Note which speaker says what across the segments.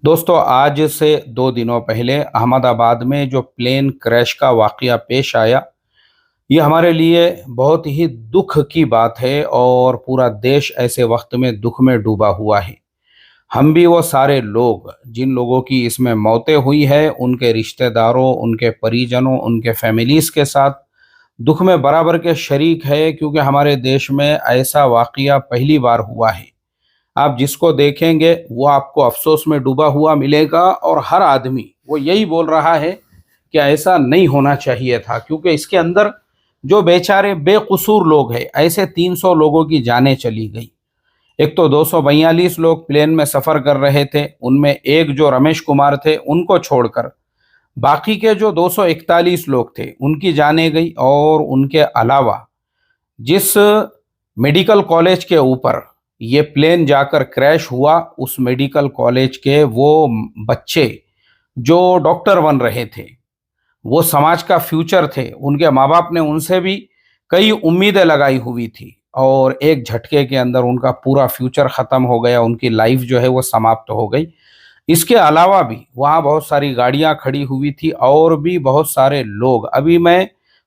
Speaker 1: दोस्तों, आज से 2 दिनों पहले अहमदाबाद में जो प्लेन क्रैश का वाकया पेश आया, ये हमारे लिए बहुत ही दुख की बात है और पूरा देश ऐसे वक्त में दुख में डूबा हुआ है। हम भी वो सारे लोग जिन लोगों की इसमें मौतें हुई है, उनके रिश्तेदारों, उनके परिजनों, उनके फैमिलीज़ के साथ दुख में बराबर के शरीक है, क्योंकि हमारे देश में ऐसा वाकया पहली बार हुआ है। आप जिसको देखेंगे वो आपको अफ़सोस में डूबा हुआ मिलेगा और हर आदमी वो यही बोल रहा है कि ऐसा नहीं होना चाहिए था, क्योंकि इसके अंदर जो बेचारे बेकसूर लोग हैं, ऐसे 300 लोगों की जानें चली गई। एक तो 242 लोग प्लेन में सफ़र कर रहे थे, उनमें एक जो रमेश कुमार थे उनको छोड़कर बाकी के जो 241 लोग थे उनकी जानें गई। और उनके अलावा जिस मेडिकल कॉलेज के ऊपर ये प्लेन जाकर क्रैश हुआ, उस मेडिकल कॉलेज के वो बच्चे जो डॉक्टर बन रहे थे, वो समाज का फ्यूचर थे, उनके माँ बाप ने उनसे भी कई उम्मीदें लगाई हुई थी और एक झटके के अंदर उनका पूरा फ्यूचर ख़त्म हो गया, उनकी लाइफ जो है वो समाप्त हो गई। इसके अलावा भी वहाँ बहुत सारी गाड़ियाँ खड़ी हुई थी और भी बहुत सारे लोग। अभी मैं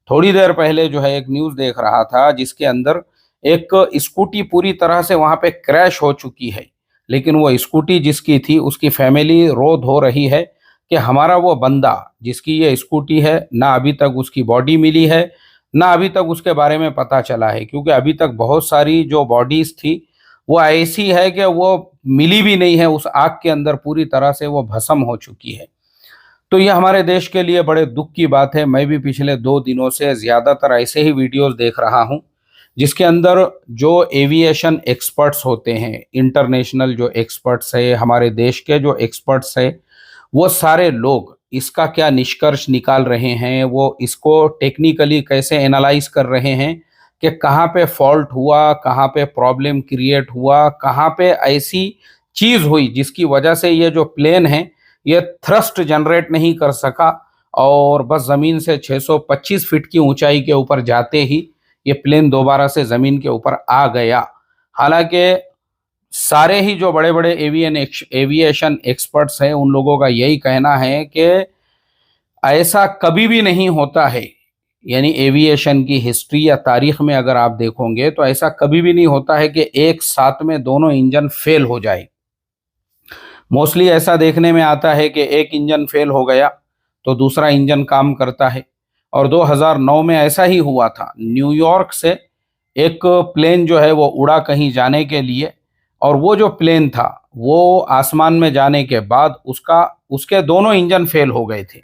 Speaker 1: थोड़ी देर पहले जो है एक न्यूज़ देख रहा था जिसके अंदर एक स्कूटी पूरी तरह से वहाँ पे क्रैश हो चुकी है, लेकिन वो स्कूटी जिसकी थी उसकी फैमिली रो धो रही है कि हमारा वो बंदा जिसकी ये स्कूटी है, ना अभी तक उसकी बॉडी मिली है, ना अभी तक उसके बारे में पता चला है, क्योंकि अभी तक बहुत सारी जो बॉडीज़ थी वो ऐसी है कि वो मिली भी नहीं है, उस आग के अंदर पूरी तरह से वो भस्म हो चुकी है। तो ये हमारे देश के लिए बड़े दुख की बात है। मैं भी पिछले 2 दिनों से ज़्यादातर ऐसे ही वीडियोस देख रहा हूँ जिसके अंदर जो एविएशन एक्सपर्ट्स होते हैं, इंटरनेशनल जो एक्सपर्ट्स है, हमारे देश के जो एक्सपर्ट्स है, वो सारे लोग इसका क्या निष्कर्ष निकाल रहे हैं, वो इसको टेक्निकली कैसे एनालाइज कर रहे हैं कि कहाँ पे फॉल्ट हुआ, कहाँ पे प्रॉब्लम क्रिएट हुआ, कहाँ पे ऐसी चीज़ हुई जिसकी वजह से ये जो प्लेन है ये थ्रस्ट जनरेट नहीं कर सका और बस ज़मीन से 625 फीट की ऊंचाई के ऊपर जाते ही ये प्लेन दोबारा से ज़मीन के ऊपर आ गया। हालांकि सारे ही जो बड़े बड़े एविएशन एक्सपर्ट्स हैं उन लोगों का यही कहना है कि ऐसा कभी भी नहीं होता है। यानी एविएशन की हिस्ट्री या तारीख में अगर आप देखोगे तो ऐसा कभी भी नहीं होता है कि एक साथ में दोनों इंजन फेल हो जाए। मोस्टली ऐसा देखने में आता है कि एक इंजन फेल हो गया तो दूसरा इंजन काम करता है। और 2009 में ऐसा ही हुआ था। न्यूयॉर्क से एक प्लेन जो है वो उड़ा कहीं जाने के लिए, और वो जो प्लेन था वो आसमान में जाने के बाद उसका उसके दोनों इंजन फेल हो गए थे।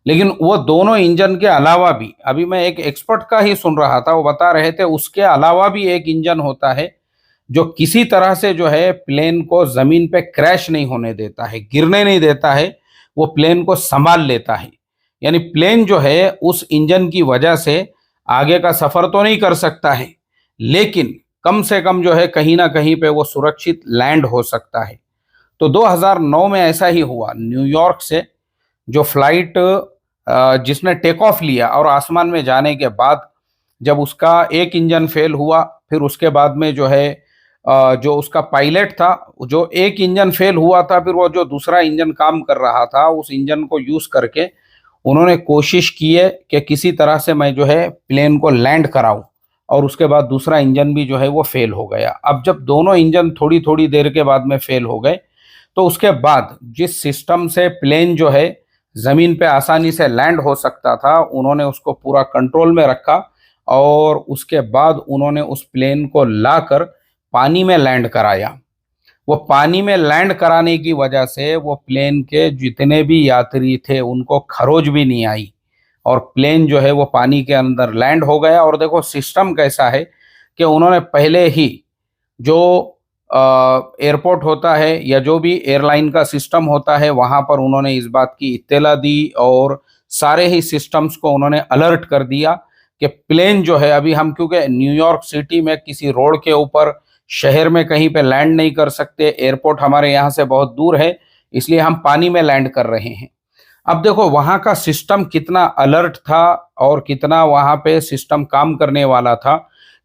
Speaker 1: लेकिन वो दोनों इंजन के अलावा भी, अभी मैं एक एक्सपर्ट का ही सुन रहा था, वो बता रहे थे उसके अलावा भी एक इंजन होता है जो किसी तरह से जो है प्लेन को ज़मीन पे क्रैश नहीं होने देता है, गिरने नहीं देता है, वो प्लेन को संभाल लेता है। यानी प्लेन जो है उस इंजन की वजह से आगे का सफ़र तो नहीं कर सकता है, लेकिन कम से कम जो है कहीं ना कहीं पे वो सुरक्षित लैंड हो सकता है। तो 2009 में ऐसा ही हुआ। न्यूयॉर्क से जो फ्लाइट जिसने टेक ऑफ लिया और आसमान में जाने के बाद जब उसका एक इंजन फेल हुआ, फिर उसके बाद में जो है जो उसका पायलट था, जो एक इंजन फेल हुआ था, फिर वो जो दूसरा इंजन काम कर रहा था उस इंजन को यूज़ करके उन्होंने कोशिश की है कि किसी तरह से मैं जो है प्लेन को लैंड कराऊं, और उसके बाद दूसरा इंजन भी जो है वो फेल हो गया। अब जब दोनों इंजन थोड़ी थोड़ी देर के बाद में फेल हो गए, तो उसके बाद जिस सिस्टम से प्लेन जो है ज़मीन पे आसानी से लैंड हो सकता था, उन्होंने उसको पूरा कंट्रोल में रखा और उसके बाद उन्होंने उस प्लेन को लाकर पानी में लैंड कराया। वो पानी में लैंड कराने की वजह से वो प्लेन के जितने भी यात्री थे उनको खरोच भी नहीं आई और प्लेन जो है वो पानी के अंदर लैंड हो गया। और देखो सिस्टम कैसा है कि उन्होंने पहले ही जो एयरपोर्ट होता है या जो भी एयरलाइन का सिस्टम होता है वहाँ पर उन्होंने इस बात की इत्तला दी और सारे ही सिस्टम्स को उन्होंने अलर्ट कर दिया कि प्लेन जो है, अभी हम क्योंकि न्यूयॉर्क सिटी में किसी रोड के ऊपर शहर में कहीं पे लैंड नहीं कर सकते, एयरपोर्ट हमारे यहाँ से बहुत दूर है, इसलिए हम पानी में लैंड कर रहे हैं। अब देखो वहाँ का सिस्टम कितना अलर्ट था और कितना वहाँ पे सिस्टम काम करने वाला था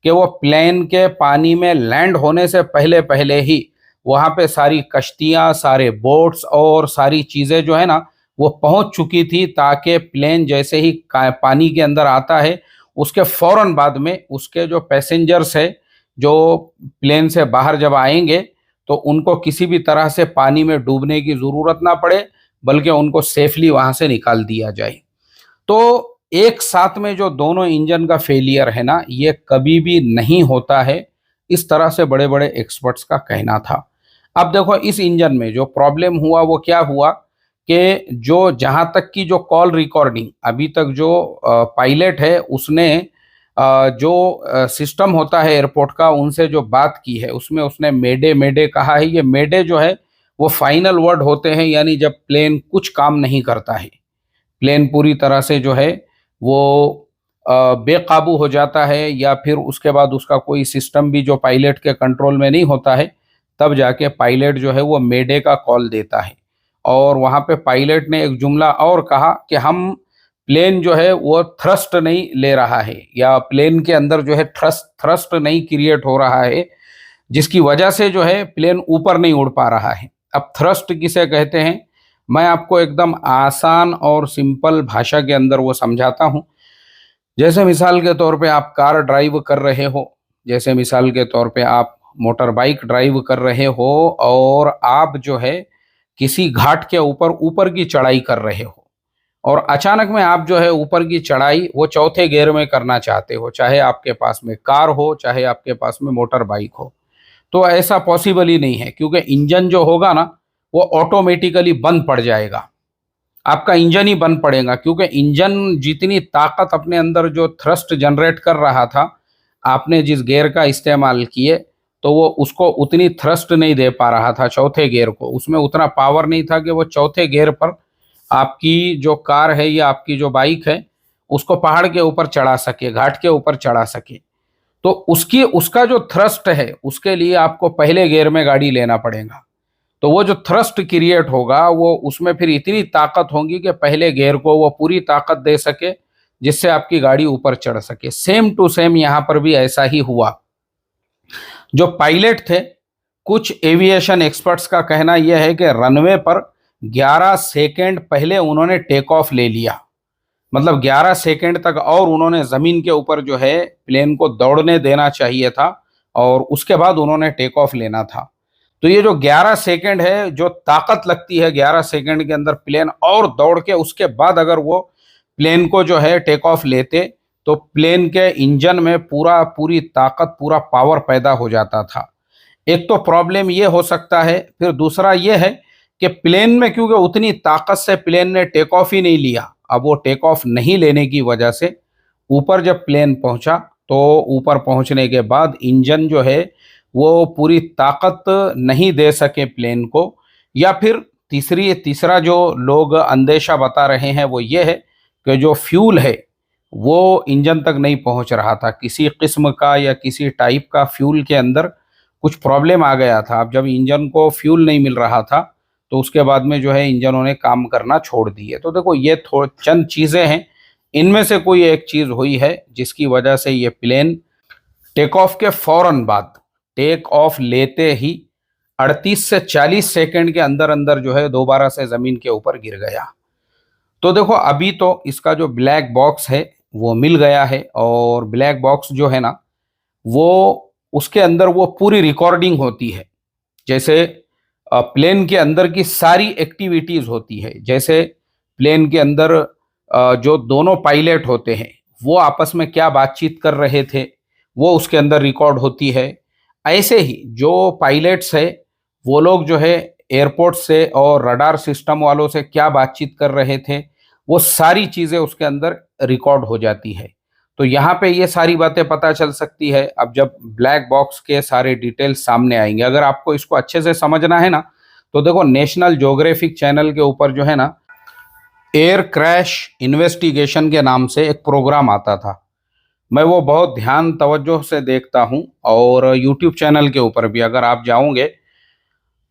Speaker 1: कि वो प्लेन के पानी में लैंड होने से पहले पहले ही वहाँ पे सारी कश्तियाँ, सारे बोट्स और सारी चीज़ें जो है ना वो पहुँच चुकी थी, ताकि प्लेन जैसे ही पानी के अंदर आता है उसके फौरन बाद में उसके जो पैसेंजर्स है, जो प्लेन से बाहर जब आएंगे तो उनको किसी भी तरह से पानी में डूबने की ज़रूरत ना पड़े, बल्कि उनको सेफली वहाँ से निकाल दिया जाए। तो एक साथ में जो दोनों इंजन का फेलियर है ना, ये कभी भी नहीं होता है, इस तरह से बड़े-बड़े एक्सपर्ट्स का कहना था। अब देखो इस इंजन में जो प्रॉब्लम हुआ वो क्या हुआ कि जो जहाँ तक की जो कॉल रिकॉर्डिंग अभी तक जो पायलट है उसने जो सिस्टम होता है एयरपोर्ट का उनसे जो बात की है उसमें उसने मेडे मेडे कहा है। ये मेडे जो है वो फाइनल वर्ड होते हैं, यानी जब प्लेन कुछ काम नहीं करता है, प्लेन पूरी तरह से जो है वो बेकाबू हो जाता है, या फिर उसके बाद उसका कोई सिस्टम भी जो पायलट के कंट्रोल में नहीं होता है, तब जाके पायलट जो है वो मेडे का कॉल देता है। और वहाँ पे पायलट ने एक जुमला और कहा कि हम प्लेन जो है वो थ्रस्ट नहीं ले रहा है, या प्लेन के अंदर जो है थ्रस्ट थ्रस्ट नहीं क्रिएट हो रहा है, जिसकी वजह से जो है प्लेन ऊपर नहीं उड़ पा रहा है। अब थ्रस्ट किसे कहते हैं, मैं आपको एकदम आसान और सिंपल भाषा के अंदर वो समझाता हूँ। जैसे मिसाल के तौर पे आप कार ड्राइव कर रहे हो, जैसे मिसाल के तौर पे आप मोटर बाइक ड्राइव कर रहे हो और आप जो है किसी घाट के ऊपर ऊपर की चढ़ाई कर रहे हो, और अचानक में आप जो है ऊपर की चढ़ाई वो चौथे गियर में करना चाहते हो, चाहे आपके पास में कार हो चाहे आपके पास में मोटर बाइक हो। तो ऐसा पॉसिबल ही नहीं है, क्योंकि इंजन जो होगा ना वो ऑटोमेटिकली बंद पड़ जाएगा, आपका इंजन ही बंद पड़ेगा, क्योंकि इंजन जितनी ताकत अपने अंदर जो थ्रस्ट जनरेट कर रहा था, आपने जिस गियर का इस्तेमाल किए तो वो उसको उतनी थ्रस्ट नहीं दे पा रहा था, चौथे गियर को उसमें उतना पावर नहीं था कि वो चौथे गियर पर आपकी जो कार है या आपकी जो बाइक है उसको पहाड़ के ऊपर चढ़ा सके, घाट के ऊपर चढ़ा सके। तो उसकी उसका जो थ्रस्ट है उसके लिए आपको पहले गियर में गाड़ी लेना पड़ेगा। तो वो जो थ्रस्ट क्रिएट होगा वो उसमें फिर इतनी ताकत होगी कि पहले गियर को वो पूरी ताकत दे सके, जिससे आपकी गाड़ी ऊपर चढ़ सके। सेम टू सेम यहाँ पर भी ऐसा ही हुआ। जो पायलट थे, कुछ एविएशन एक्सपर्ट्स का कहना यह है कि रनवे पर 11 सेकेंड पहले उन्होंने टेक ऑफ ले लिया, मतलब 11 सेकेंड तक और उन्होंने ज़मीन के ऊपर जो है प्लेन को दौड़ने देना चाहिए था, और उसके बाद उन्होंने टेक ऑफ लेना था। तो ये जो 11 सेकेंड है, जो ताकत लगती है 11 सेकेंड के अंदर प्लेन और दौड़ के उसके बाद अगर वो प्लेन को जो है टेक ऑफ लेते, तो प्लेन के इंजन में पूरी ताकत, पूरा पावर पैदा हो जाता था। एक तो प्रॉब्लम ये हो सकता है, फिर दूसरा ये है कि प्लेन में क्योंकि उतनी ताकत से प्लेन ने टेक ऑफ ही नहीं लिया, अब वो टेक ऑफ नहीं लेने की वजह से ऊपर जब प्लेन पहुंचा तो ऊपर पहुंचने के बाद इंजन जो है वो पूरी ताकत नहीं दे सके प्लेन को, या फिर तीसरा जो लोग अंदेशा बता रहे हैं वो ये है कि जो फ्यूल है वो इंजन तक नहीं पहुंच रहा था, किसी किस्म का या किसी टाइप का फ्यूल के अंदर कुछ प्रॉब्लम आ गया था। अब जब इंजन को फ्यूल नहीं मिल रहा था तो उसके बाद में जो है इंजनों ने काम करना छोड़ दिए। तो देखो ये चंद चीज़ें हैं, इनमें से कोई एक चीज़ हुई है जिसकी वजह से ये प्लेन टेक ऑफ के फौरन बाद, टेक ऑफ लेते ही 38 से 40 सेकंड के अंदर अंदर जो है दोबारा से ज़मीन के ऊपर गिर गया। तो देखो अभी तो इसका जो ब्लैक बॉक्स है वो मिल गया है, और ब्लैक बॉक्स जो है ना वो उसके अंदर वो पूरी रिकॉर्डिंग होती है, जैसे प्लेन के अंदर की सारी एक्टिविटीज़ होती है। जैसे प्लेन के अंदर जो दोनों पायलट होते हैं वो आपस में क्या बातचीत कर रहे थे वो उसके अंदर रिकॉर्ड होती है। ऐसे ही जो पायलट्स है वो लोग जो है एयरपोर्ट से और रडार सिस्टम वालों से क्या बातचीत कर रहे थे, वो सारी चीज़ें उसके अंदर रिकॉर्ड हो जाती है। तो यहाँ पे ये सारी बातें पता चल सकती है अब जब ब्लैक बॉक्स के सारे डिटेल्स सामने आएंगे। अगर आपको इसको अच्छे से समझना है ना, तो देखो नेशनल ज्योग्राफिक चैनल के ऊपर जो है ना एयर क्रैश इन्वेस्टिगेशन के नाम से एक प्रोग्राम आता था। मैं वो बहुत ध्यान तवज्जो से देखता हूँ, और यूट्यूब चैनल के ऊपर भी अगर आप जाओगे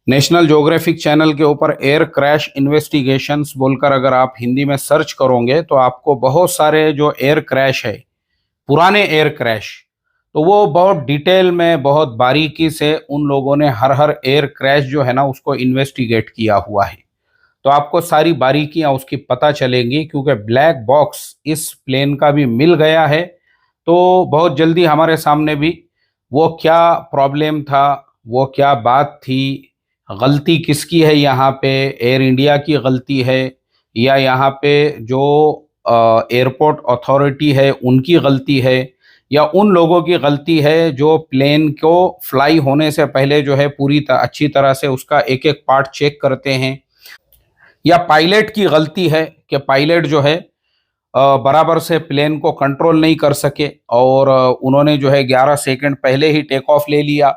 Speaker 1: नेशनल ज्योग्राफिक चैनल के ऊपर एयर क्रैश इन्वेस्टिगेशंस बोलकर अगर आप हिंदी में सर्च करोगे तो आपको बहुत सारे जो एयर क्रैश है, पुराने एयर क्रैश, तो वो बहुत डिटेल में, बहुत बारीकी से उन लोगों ने हर हर एयर क्रैश जो है ना उसको इन्वेस्टिगेट किया हुआ है। तो आपको सारी बारीकियां उसकी पता चलेंगी, क्योंकि ब्लैक बॉक्स इस प्लेन का भी मिल गया है। तो बहुत जल्दी हमारे सामने भी वो क्या प्रॉब्लम था, वो क्या बात थी, गलती किसकी है यहाँ पे, एयर इंडिया की गलती है या यहाँ पे जो एयरपोर्ट अथॉरिटी है उनकी गलती है, या उन लोगों की गलती है जो प्लेन को फ्लाई होने से पहले जो है अच्छी तरह से उसका एक एक पार्ट चेक करते हैं, या पायलट की गलती है कि पायलट जो है बराबर से प्लेन को कंट्रोल नहीं कर सके और उन्होंने जो है 11 सेकंड पहले ही टेक ऑफ ले लिया,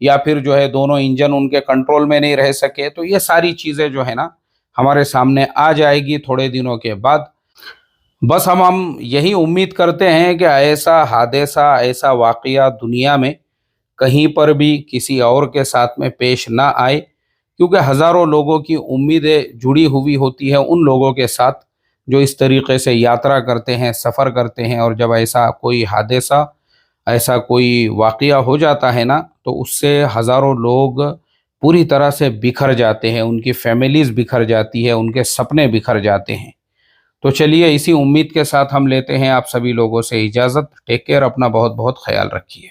Speaker 1: या फिर जो है दोनों इंजन उनके कंट्रोल में नहीं रह सके। तो ये सारी चीज़ें जो है ना हमारे सामने आ जाएगी थोड़े दिनों के बाद। बस हम यही उम्मीद करते हैं कि ऐसा हादसा, ऐसा वाकया दुनिया में कहीं पर भी किसी और के साथ में पेश ना आए, क्योंकि हज़ारों लोगों की उम्मीदें जुड़ी हुई होती है उन लोगों के साथ जो इस तरीके से यात्रा करते हैं, सफ़र करते हैं, और जब ऐसा कोई हादसा, ऐसा कोई वाक़या हो जाता है ना, तो उससे हज़ारों लोग पूरी तरह से बिखर जाते हैं, उनकी फैमिलीज़ बिखर जाती है, उनके सपने बिखर जाते हैं। तो चलिए इसी उम्मीद के साथ हम लेते हैं आप सभी लोगों से इजाज़त। टेक केयर, अपना बहुत बहुत ख्याल रखिए।